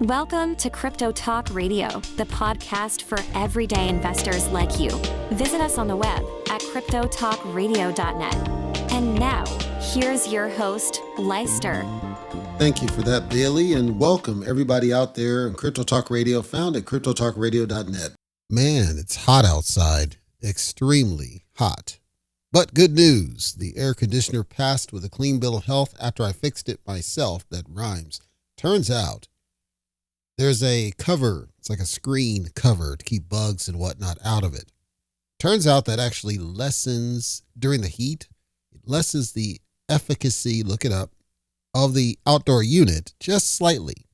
Welcome to Crypto Talk Radio, the podcast for everyday investors like you. Visit us on the web at cryptotalkradio.net. And now, here's your host, Leister. Thank you for that, Bailey, and welcome everybody out there in Crypto Talk Radio, found at cryptotalkradio.net. Man, it's hot outside, extremely hot. But good news, the air conditioner passed with a clean bill of health after I fixed it myself. That rhymes. Turns out, there's a cover, it's like a screen cover to keep bugs and whatnot out of it. Turns out that actually lessens, during the heat, it lessens the efficacy, look it up, of the outdoor unit just slightly.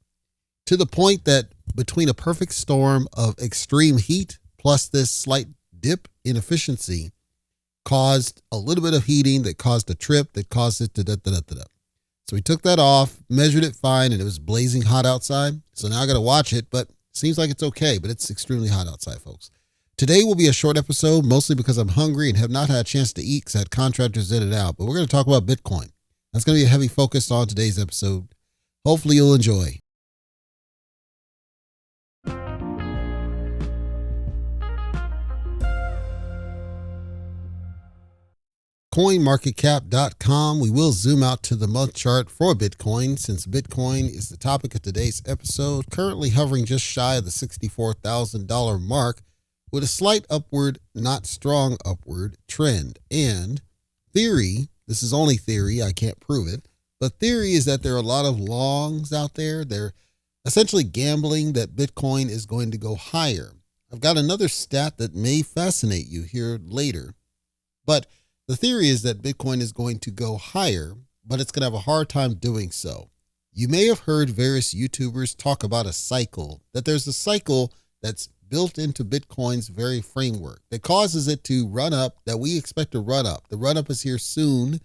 To the point that between a perfect storm of extreme heat plus this slight dip in efficiency caused a little bit of heating that caused a trip that caused it to da-da-da-da-da. So we took that off, measured it fine, and it was blazing hot outside. So now I got to watch it, but seems like it's okay, but it's extremely hot outside, folks. Today will be a short episode, mostly because I'm hungry and have not had a chance to eat because I had contractors in and out. But we're going to talk about Bitcoin. That's going to be a heavy focus on today's episode. Hopefully you'll enjoy. CoinMarketCap.com. We will zoom out to the month chart for Bitcoin since Bitcoin is the topic of today's episode, currently hovering just shy of the $64,000 mark with a slight upward, not strong upward trend. And theory, this is only theory, I can't prove it, but theory is that there are a lot of longs out there. They're essentially gambling that Bitcoin is going to go higher. I've got another stat that may fascinate you here later, but the theory is that Bitcoin is going to go higher, but it's going to have a hard time doing so. You may have heard various YouTubers talk about a cycle, that there's a cycle that's built into Bitcoin's very framework that causes it to run up, that we expect to run up. The run up is here soon,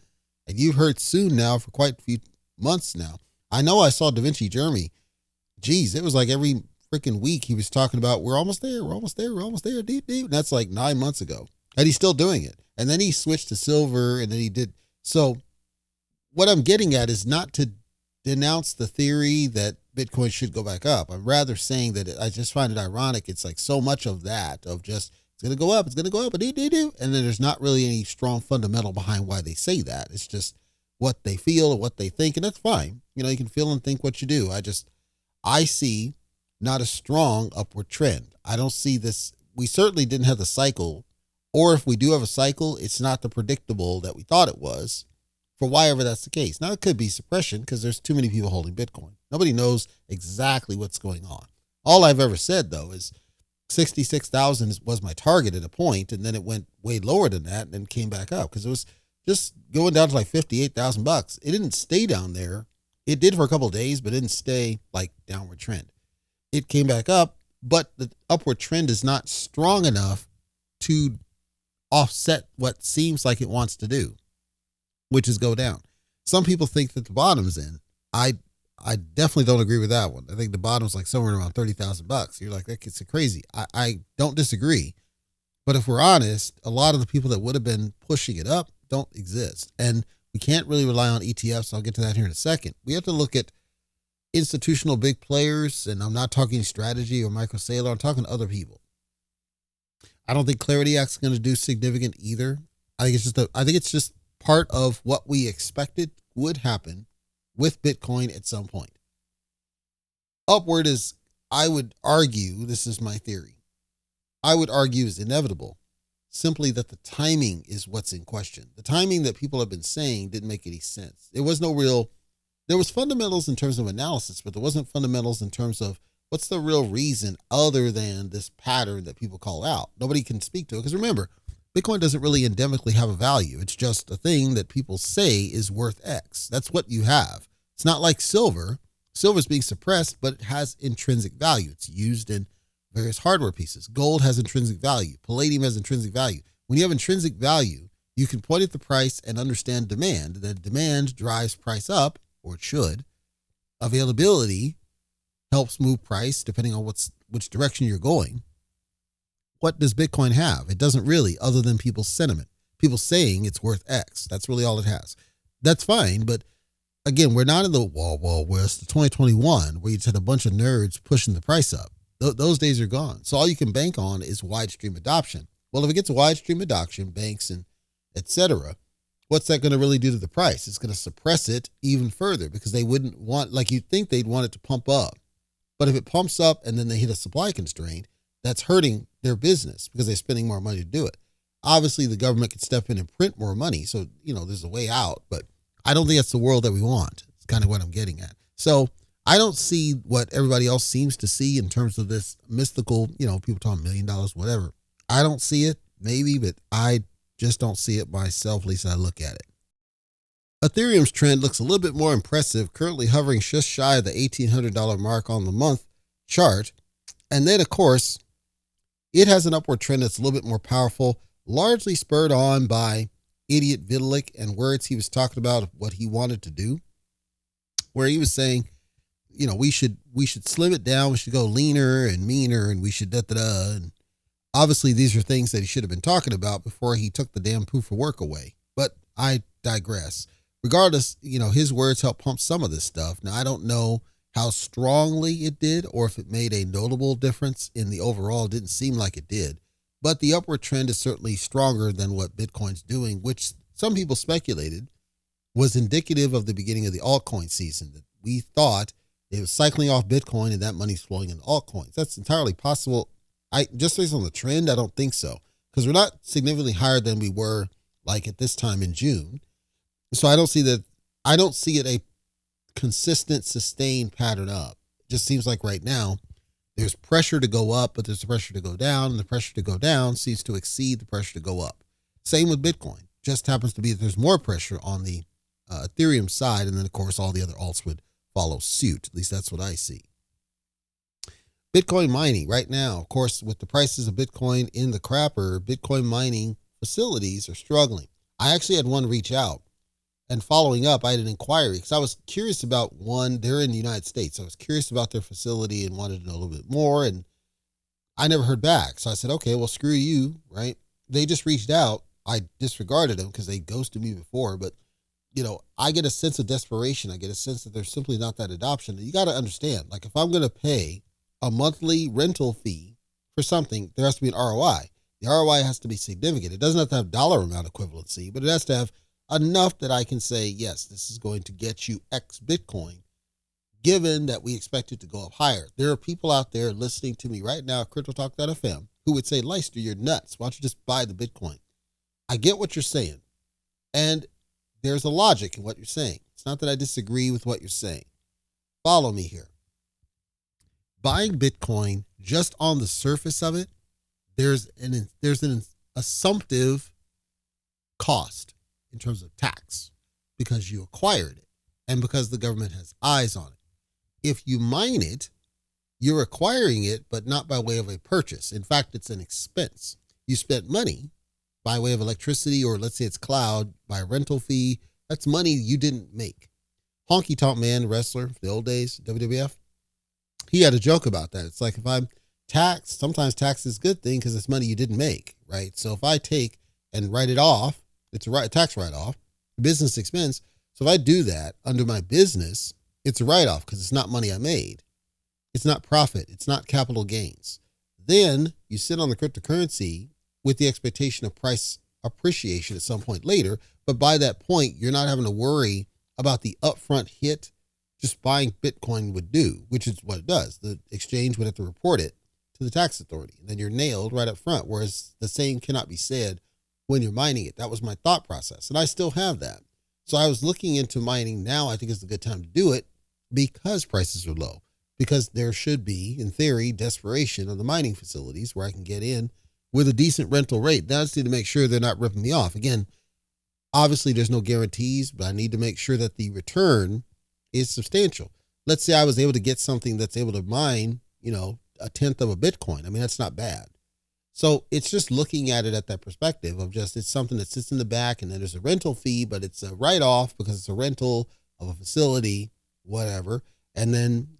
and you've heard soon now for quite a few months now. I know I saw Da Vinci Jeremy. Geez, it was like every freaking week he was talking about, we're almost there, deep. And that's like 9 months ago. And he's still doing it. And then he switched to silver, and then he did. So what I'm getting at is not to denounce the theory that Bitcoin should go back up. I'm rather saying that I just find it ironic. It's like so much of that, of just, it's going to go up, and then there's not really any strong fundamental behind why they say that. It's just what they feel or what they think, and that's fine. You know, you can feel and think what you do. I see not a strong upward trend. I don't see this. We certainly didn't have the cycle. Or if we do have a cycle, it's not the predictable that we thought it was for why ever that's the case. Now, it could be suppression because there's too many people holding Bitcoin. Nobody knows exactly what's going on. All I've ever said, though, is 66,000 was my target at a point, and then it went way lower than that and then came back up because it was just going down to like $58,000. It didn't stay down there. It did for a couple of days, but it didn't stay like downward trend. It came back up, but the upward trend is not strong enough to offset what seems like it wants to do, which is go down. Some people think that the bottom's in. I definitely don't agree with that one. I think the bottom's like somewhere around $30,000. You're like, that gets crazy. I don't disagree. But if we're honest, a lot of the people that would have been pushing it up don't exist. And we can't really rely on ETFs. I'll get to that here in a second. We have to look at institutional big players, and I'm not talking strategy or Michael Saylor. I'm talking other people. I don't think Clarity Act's going to do significant either. I think it's just part of what we expected would happen with Bitcoin at some point. Upward is, I would argue, this is my theory, I would argue is inevitable. Simply that the timing is what's in question. The timing that people have been saying didn't make any sense. There was fundamentals in terms of analysis, but there wasn't fundamentals in terms of what's the real reason other than this pattern that people call out? Nobody can speak to it. Because remember, Bitcoin doesn't really endemically have a value. It's just a thing that people say is worth X. That's what you have. It's not like silver. Silver's being suppressed, but it has intrinsic value. It's used in various hardware pieces. Gold has intrinsic value. Palladium has intrinsic value. When you have intrinsic value, you can point at the price and understand demand. That demand drives price up, or it should. Availability helps move price depending on which direction you're going. What does Bitcoin have? It doesn't really, other than people's sentiment. People saying it's worth X. That's really all it has. That's fine, but again, we're not in the Wild West, the 2021, where you just had a bunch of nerds pushing the price up. Those days are gone. So all you can bank on is wide stream adoption. Well, if it gets wide stream adoption, banks and et cetera, what's that going to really do to the price? It's going to suppress it even further because they wouldn't want, like you'd think they'd want it to pump up. But if it pumps up and then they hit a supply constraint, that's hurting their business because they're spending more money to do it. Obviously, the government could step in and print more money. So, there's a way out, but I don't think that's the world that we want. It's kind of what I'm getting at. So I don't see what everybody else seems to see in terms of this mystical, people talking $1 million, whatever. I don't see it, maybe, but I just don't see it myself, at least I look at it. Ethereum's trend looks a little bit more impressive, currently hovering just shy of the $1,800 mark on the month chart. And then, of course, it has an upward trend that's a little bit more powerful, largely spurred on by idiot Vitalik and words he was talking about what he wanted to do, where he was saying, we should slim it down, we should go leaner and meaner, and we should da-da-da. And obviously, these are things that he should have been talking about before he took the damn proof of work away. But I digress. Regardless, his words helped pump some of this stuff. Now, I don't know how strongly it did or if it made a notable difference in the overall. It didn't seem like it did. But the upward trend is certainly stronger than what Bitcoin's doing, which some people speculated was indicative of the beginning of the altcoin season. That we thought it was cycling off Bitcoin and that money's flowing into altcoins. That's entirely possible. Just based on the trend, I don't think so, because we're not significantly higher than we were like at this time in June. So I don't see it a consistent, sustained pattern up. It just seems like right now there's pressure to go up, but there's pressure to go down, and the pressure to go down seems to exceed the pressure to go up. Same with Bitcoin. Just happens to be that there's more pressure on the Ethereum side, and then of course all the other alts would follow suit. At least that's what I see. Bitcoin mining right now, of course, with the prices of Bitcoin in the crapper, Bitcoin mining facilities are struggling. I actually had one reach out, and following up, I had an inquiry because I was curious about one. They're in the United States. I was curious about their facility and wanted to know a little bit more, and I never heard back. So I said, okay, well, screw you, right? They just reached out. I disregarded them because they ghosted me before, but I get a sense of desperation. I get a sense that there's simply not that adoption. And you got to understand, like if I'm going to pay a monthly rental fee for something, there has to be an ROI. The ROI has to be significant. It doesn't have to have dollar amount equivalency, but it has to have enough that I can say, yes, this is going to get you X Bitcoin, given that we expect it to go up higher. There are people out there listening to me right now at CryptoTalk.fm who would say, Leister, you're nuts. Why don't you just buy the Bitcoin? I get what you're saying. And there's a logic in what you're saying. It's not that I disagree with what you're saying. Follow me here. Buying Bitcoin, just on the surface of it, there's an assumptive cost in terms of tax because you acquired it and because the government has eyes on it. If you mine it, you're acquiring it, but not by way of a purchase. In fact, it's an expense. You spent money by way of electricity, or let's say it's cloud, by a rental fee. That's money you didn't make. Honky Tonk Man, wrestler, the old days, WWF, he had a joke about that. It's like if I'm taxed, sometimes tax is a good thing because it's money you didn't make, right? So if I take and write it off, it's a tax write-off, business expense. So if I do that under my business, it's a write-off because it's not money I made. It's not profit. It's not capital gains. Then you sit on the cryptocurrency with the expectation of price appreciation at some point later. But by that point, you're not having to worry about the upfront hit just buying Bitcoin would do, which is what it does. The exchange would have to report it to the tax authority. And then you're nailed right up front, whereas the same cannot be said when you're mining it. That was my thought process, and I still have that. So I was looking into mining now. I think it's a good time to do it because prices are low, because there should be, in theory, desperation of the mining facilities where I can get in with a decent rental rate. Now I just need to make sure they're not ripping me off. Again, obviously there's no guarantees, but I need to make sure that the return is substantial. Let's say I was able to get something that's able to mine, a tenth of a Bitcoin. I mean, that's not bad. So it's just looking at it at that perspective of just, it's something that sits in the back and then there's a rental fee, but it's a write-off because it's a rental of a facility, whatever. And then,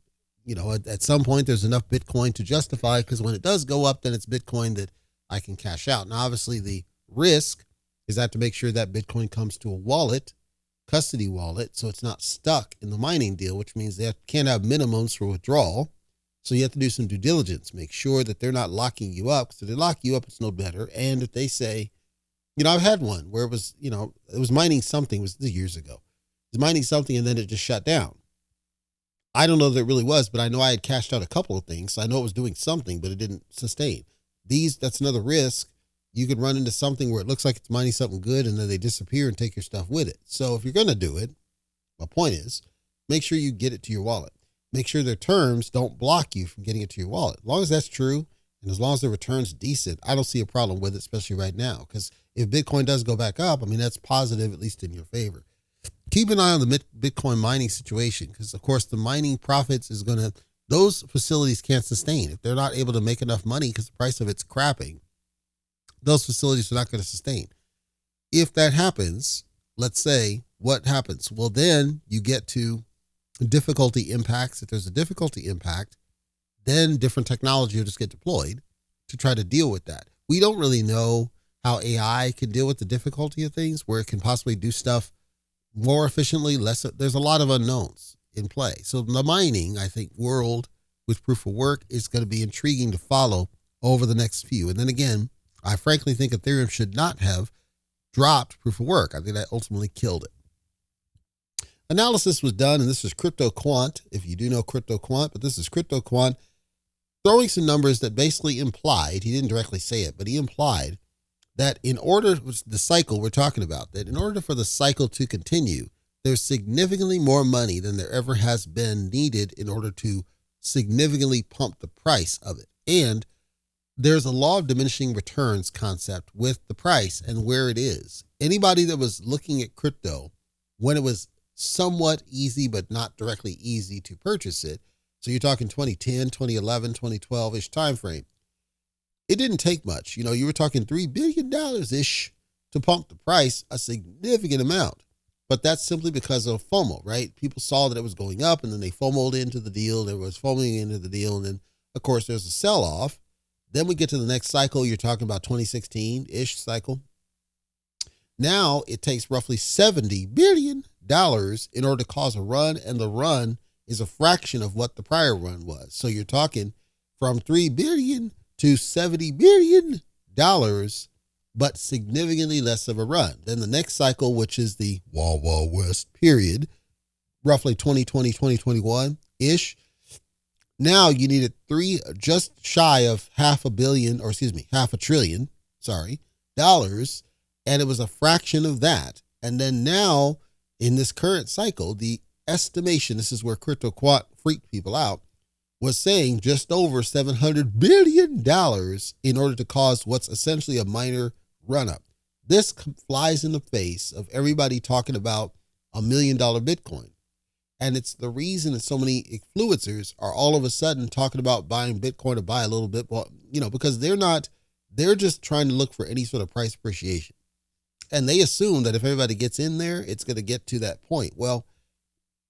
at some point there's enough Bitcoin to justify, because when it does go up, then it's Bitcoin that I can cash out. Now, obviously the risk is that to make sure that Bitcoin comes to a wallet custody wallet, so it's not stuck in the mining deal, which means they can't have minimums for withdrawal. So you have to do some due diligence, make sure that they're not locking you up. Because if they lock you up, it's no better. And if they say, I've had one where it was mining something, it was years ago. It was mining something and then it just shut down. I don't know that it really was, but I know I had cashed out a couple of things. So I know it was doing something, but it didn't sustain. That's another risk. You could run into something where it looks like it's mining something good and then they disappear and take your stuff with it. So if you're going to do it, my point is, make sure you get it to your wallet. Make sure their terms don't block you from getting it to your wallet. As long as that's true, and as long as the return's decent, I don't see a problem with it, especially right now. Because if Bitcoin does go back up, that's positive, at least in your favor. Keep an eye on the Bitcoin mining situation, because of course the mining profits those facilities can't sustain. If they're not able to make enough money because the price of it's crapping, those facilities are not going to sustain. If that happens, let's say, what happens? Well, then you get to difficulty impacts. If there's a difficulty impact, then different technology will just get deployed to try to deal with that. We don't really know how AI can deal with the difficulty of things, where it can possibly do stuff more efficiently, less. There's a lot of unknowns in play. So the mining, I think, world with proof of work is going to be intriguing to follow over the next few. And then again, I frankly think Ethereum should not have dropped proof of work. I think that ultimately killed it. Analysis was done, and this is CryptoQuant, if you do know CryptoQuant, but this is CryptoQuant throwing some numbers that basically implied, he didn't directly say it, but he implied that the cycle we're talking about, that in order for the cycle to continue, there's significantly more money than there ever has been needed in order to significantly pump the price of it. And there's a law of diminishing returns concept with the price and where it is. Anybody that was looking at crypto when it was somewhat easy, but not directly easy to purchase it, so you're talking 2010, 2011, 2012-ish timeframe, it didn't take much. You were talking $3 billion-ish to pump the price, a significant amount. But that's simply because of FOMO, right? People saw that it was going up and then they FOMO'd into the deal. There was FOMOing into the deal. And then, of course, there's a sell-off. Then we get to the next cycle. You're talking about 2016-ish cycle. Now it takes roughly $70 billion in order to cause a run. And the run is a fraction of what the prior run was. So you're talking from $3 billion to $70 billion, but significantly less of a run. Then the next cycle, which is the Wild Wild West period, roughly 2020, 2021-ish. Now you needed just shy of $500 billion, dollars. And it was a fraction of that. And then now in this current cycle, the estimation, this is where CryptoQuant freaked people out, was saying just over $700 billion in order to cause what's essentially a minor run-up. This flies in the face of everybody talking about $1 million Bitcoin. And it's the reason that so many influencers are all of a sudden talking about buying Bitcoin to buy a little bit, because they're just trying to look for any sort of price appreciation. And they assume that if everybody gets in there, it's going to get to that point. Well,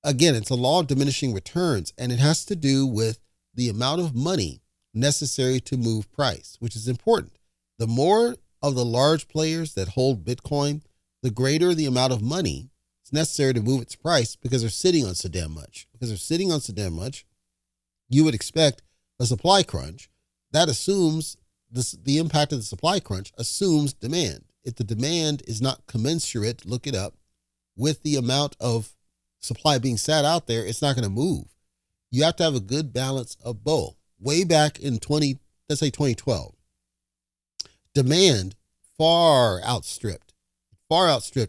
again, it's a law of diminishing returns, and it has to do with the amount of money necessary to move price, which is important. The more of the large players that hold Bitcoin, the greater the amount of money it's necessary to move its price, because they're sitting on so damn much. You would expect a supply crunch. That assumes the impact of the supply crunch assumes demand. If the demand is not commensurate, look it up, with the amount of supply being sat out there, it's not going to move. You have to have a good balance of both. Way back in 2012, demand far outstripped.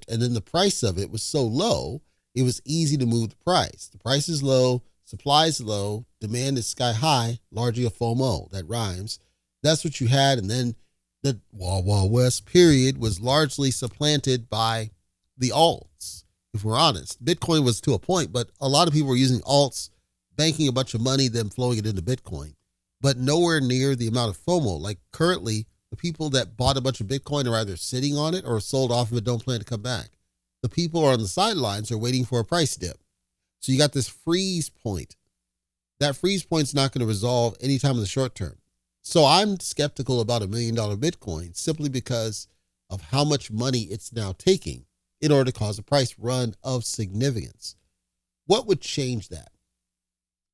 And then the price of it was so low, it was easy to move the price. The price is low, supply is low, demand is sky high, largely a FOMO. That rhymes. That's what you had. And then the Wild Wild West period was largely supplanted by the alts. If we're honest, Bitcoin was to a point, but a lot of people were using alts, banking a bunch of money, then flowing it into Bitcoin, but nowhere near the amount of FOMO. Like currently, the people that bought a bunch of Bitcoin are either sitting on it or sold off of it, don't plan to come back. The people who are on the sidelines are waiting for a price dip. So you got this freeze point. That freeze point's not going to resolve anytime in the short term. So I'm skeptical about $1 million Bitcoin simply because of how much money it's now taking. in order to cause a price run of significance. What would change that?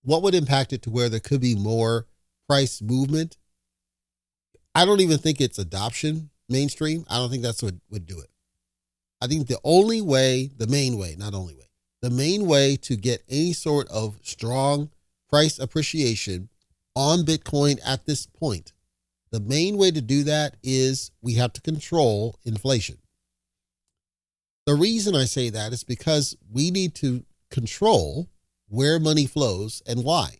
What would impact it to where there could be more price movement? I don't even think it's adoption mainstream. I don't think that's what would do it. I think the main way to get any sort of strong price appreciation on Bitcoin at this point, the main way to do that is we have to control inflation. The reason I say that is because we need to control where money flows and why.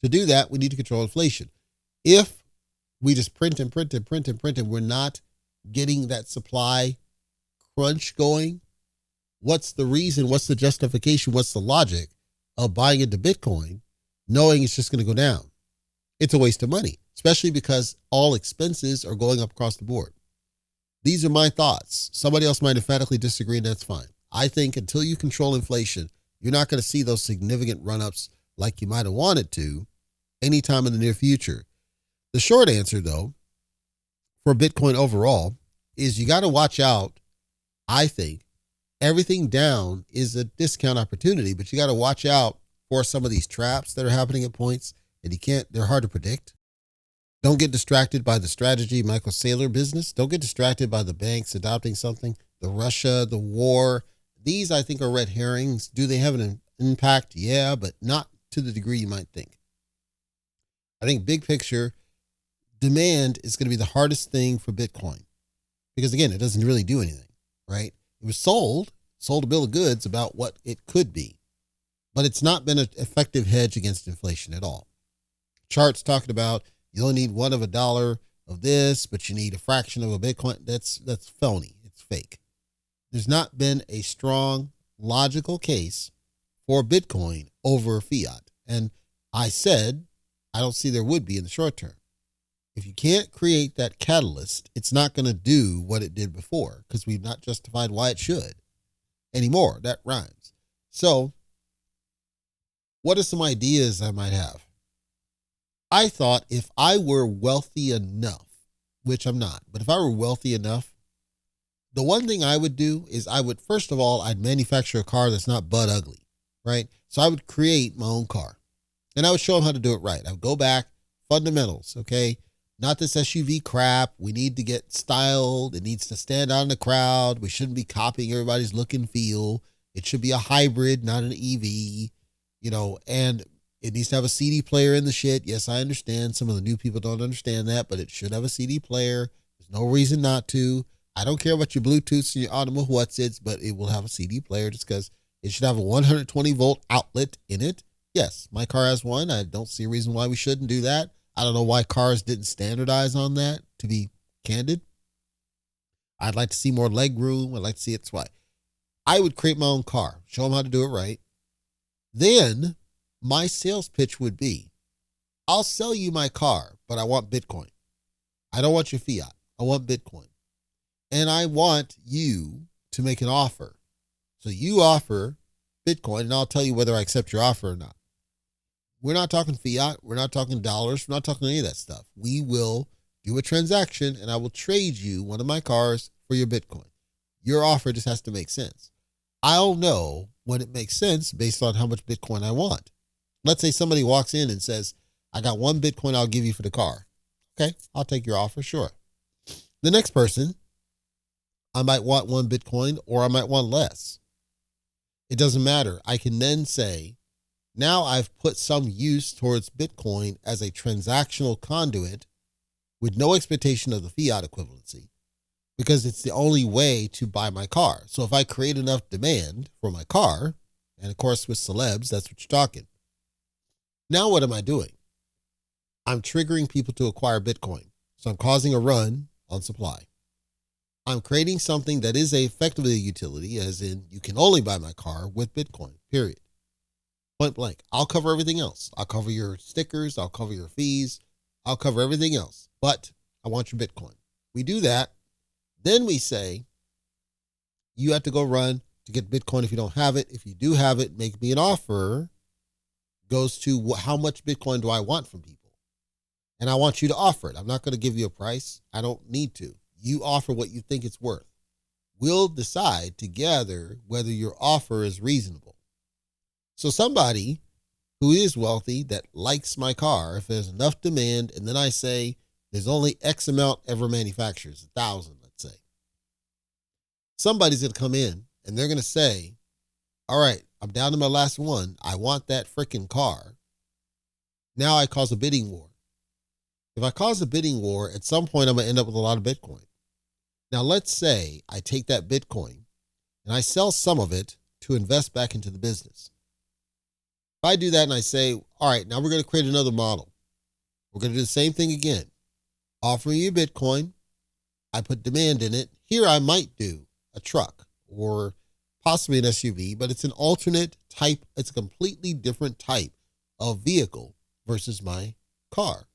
To do that, we need to control inflation. If we just print and we're not getting that supply crunch going, what's the reason? What's the justification? What's the logic of buying into Bitcoin knowing it's just going to go down? It's a waste of money, especially because all expenses are going up across the board. These are my thoughts. Somebody else might emphatically disagree, and that's fine. I think until you control inflation, you're not going to see those significant run-ups like you might have wanted to anytime in the near future. The short answer, though, for Bitcoin overall is you got to watch out. I think everything down is a discount opportunity, but you got to watch out for some of these traps that are happening at points, and they're hard to predict. Don't get distracted by the strategy Michael Saylor business. Don't get distracted by the banks adopting something, the Russia, the war. These, I think, are red herrings. Do they have an impact? Yeah, but not to the degree you might think. I think big picture, demand is going to be the hardest thing for Bitcoin because, again, it doesn't really do anything, right? It was sold a bill of goods about what it could be, but it's not been an effective hedge against inflation at all. Charts talking about you only need one of a dollar of this, but you need a fraction of a Bitcoin. That's phony. It's fake. There's not been a strong logical case for Bitcoin over fiat. And I said, I don't see there would be in the short term. If you can't create that catalyst, it's not going to do what it did before because we've not justified why it should anymore. That rhymes. So what are some ideas I might have? I thought if I were wealthy enough, which I'm not, but if I were wealthy enough, the one thing I would do is first of all, I'd manufacture a car that's not butt ugly, right? So I would create my own car and I would show them how to do it right. I would go back, fundamentals, okay? Not this SUV crap. We need to get styled. It needs to stand out in the crowd. We shouldn't be copying everybody's look and feel. It should be a hybrid, not an EV, and it needs to have a CD player in the shit. Yes, I understand. Some of the new people don't understand that, but it should have a CD player. There's no reason not to. I don't care about your Bluetooth and your audible what's-its, but it will have a CD player just because it should have a 120 volt outlet in it. Yes, my car has one. I don't see a reason why we shouldn't do that. I don't know why cars didn't standardize on that, to be candid. I'd like to see more leg room. I'd like to see it's why. I would create my own car, show them how to do it right. Then my sales pitch would be, I'll sell you my car, but I want Bitcoin. I don't want your fiat. I want Bitcoin. And I want you to make an offer. So you offer Bitcoin, and I'll tell you whether I accept your offer or not. We're not talking fiat. We're not talking dollars. We're not talking any of that stuff. We will do a transaction, and I will trade you one of my cars for your Bitcoin. Your offer just has to make sense. I'll know when it makes sense based on how much Bitcoin I want. Let's say somebody walks in and says, I got one Bitcoin I'll give you for the car. Okay, I'll take your offer, sure. The next person, I might want one Bitcoin or I might want less. It doesn't matter. I can then say, now I've put some use towards Bitcoin as a transactional conduit with no expectation of the fiat equivalency because it's the only way to buy my car. So if I create enough demand for my car, and of course with celebs, that's what you're talking. Now what am I doing? I'm triggering people to acquire Bitcoin. So I'm causing a run on supply. I'm creating something that is effectively a utility, as in you can only buy my car with Bitcoin, period. Point blank. I'll cover everything else. I'll cover your stickers. I'll cover your fees. I'll cover everything else. But I want your Bitcoin. We do that. Then we say, you have to go run to get Bitcoin if you don't have it. If you do have it, make me an offer. Goes to how much Bitcoin do I want from people? And I want you to offer it. I'm not going to give you a price. I don't need to. You offer what you think it's worth. we'll decide together whether your offer is reasonable. So somebody who is wealthy that likes my car, if there's enough demand, and then I say there's only X amount ever manufactured, 1,000, let's say. Somebody's going to come in and they're going to say, all right, I'm down to my last one. I want that freaking car. Now I cause a bidding war. If I cause a bidding war, at some point I'm going to end up with a lot of Bitcoin. Now let's say I take that Bitcoin and I sell some of it to invest back into the business. If I do that and I say, all right, now we're going to create another model. We're going to do the same thing again. Offering you Bitcoin. I put demand in it. Here I might do a truck or possibly an SUV, but it's an alternate type. It's a completely different type of vehicle versus my car.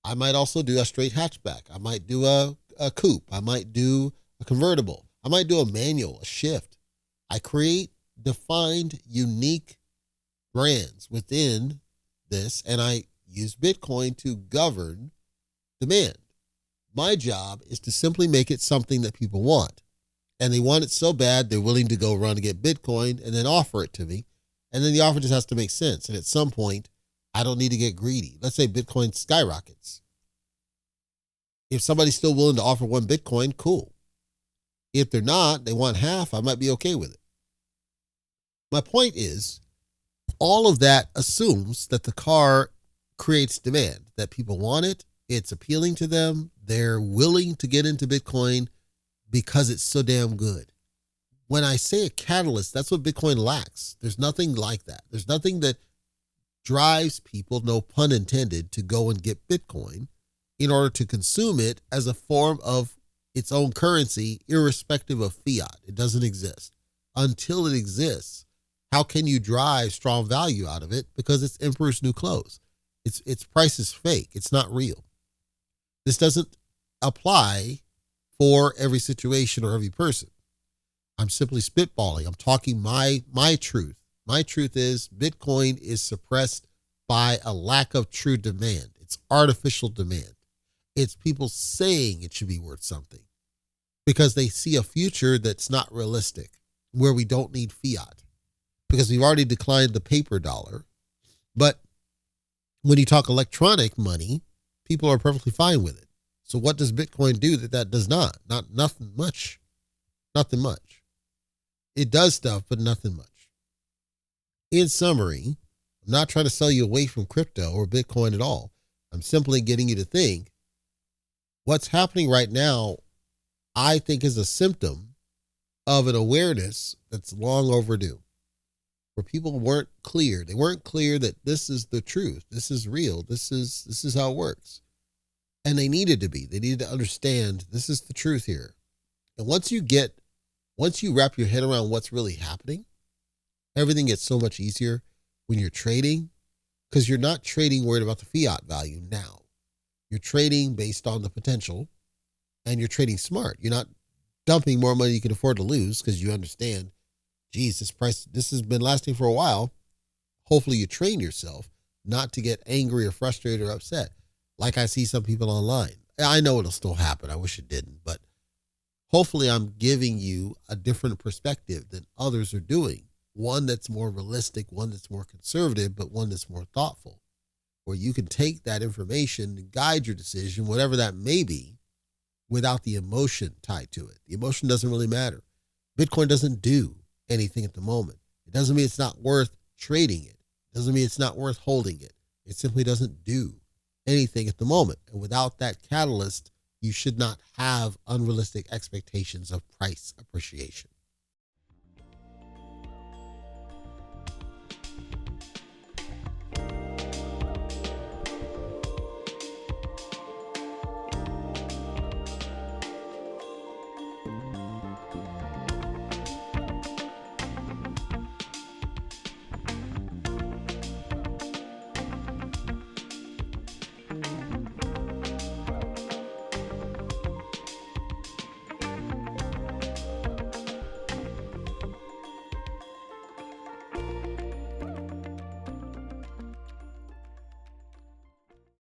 I might also do a straight hatchback. I might do a coupe. I might do a convertible. I might do a manual, a shift. I create defined, unique brands within this, and I use Bitcoin to govern demand. My job is to simply make it something that people want. And they want it so bad, they're willing to go run and get Bitcoin and then offer it to me. And then the offer just has to make sense. And at some point, I don't need to get greedy. Let's say Bitcoin skyrockets. If somebody's still willing to offer one Bitcoin, cool. If they're not, they want half, I might be okay with it. My point is, all of that assumes that the car creates demand, that people want it, it's appealing to them, they're willing to get into Bitcoin because it's so damn good. When I say a catalyst, that's what Bitcoin lacks. There's nothing like that. There's nothing that drives people, no pun intended, to go and get Bitcoin in order to consume it as a form of its own currency, irrespective of fiat. It doesn't exist. Until it exists, how can you drive strong value out of it? Because it's emperor's new clothes. Its price is fake. It's not real. This doesn't apply for every situation or every person. I'm simply spitballing. I'm talking my truth. My truth is Bitcoin is suppressed by a lack of true demand. It's artificial demand. It's people saying it should be worth something because they see a future that's not realistic, where we don't need fiat because we've already declined the paper dollar. But when you talk electronic money, people are perfectly fine with it. So what does Bitcoin do that does not? Nothing much. Nothing much. It does stuff, but nothing much. In summary, I'm not trying to sell you away from crypto or Bitcoin at all. I'm simply getting you to think what's happening right now, I think, is a symptom of an awareness that's long overdue, where people weren't clear. They weren't clear that this is the truth. This is real. This is how it works. And they needed to be. They needed to understand this is the truth here. And once you wrap your head around what's really happening, everything gets so much easier when you're trading, because you're not trading worried about the fiat value now. You're trading based on the potential, and you're trading smart. You're not dumping more money you can afford to lose because you understand, geez, this has been lasting for a while. Hopefully you train yourself not to get angry or frustrated or upset. Like I see some people online. I know it'll still happen. I wish it didn't, but hopefully I'm giving you a different perspective than others are doing. One that's more realistic, one that's more conservative, but one that's more thoughtful, where you can take that information and guide your decision, whatever that may be, without the emotion tied to it. The emotion doesn't really matter. Bitcoin doesn't do anything at the moment. It doesn't mean it's not worth trading it. It doesn't mean it's not worth holding it. It simply doesn't do anything at the moment. And without that catalyst, you should not have unrealistic expectations of price appreciation.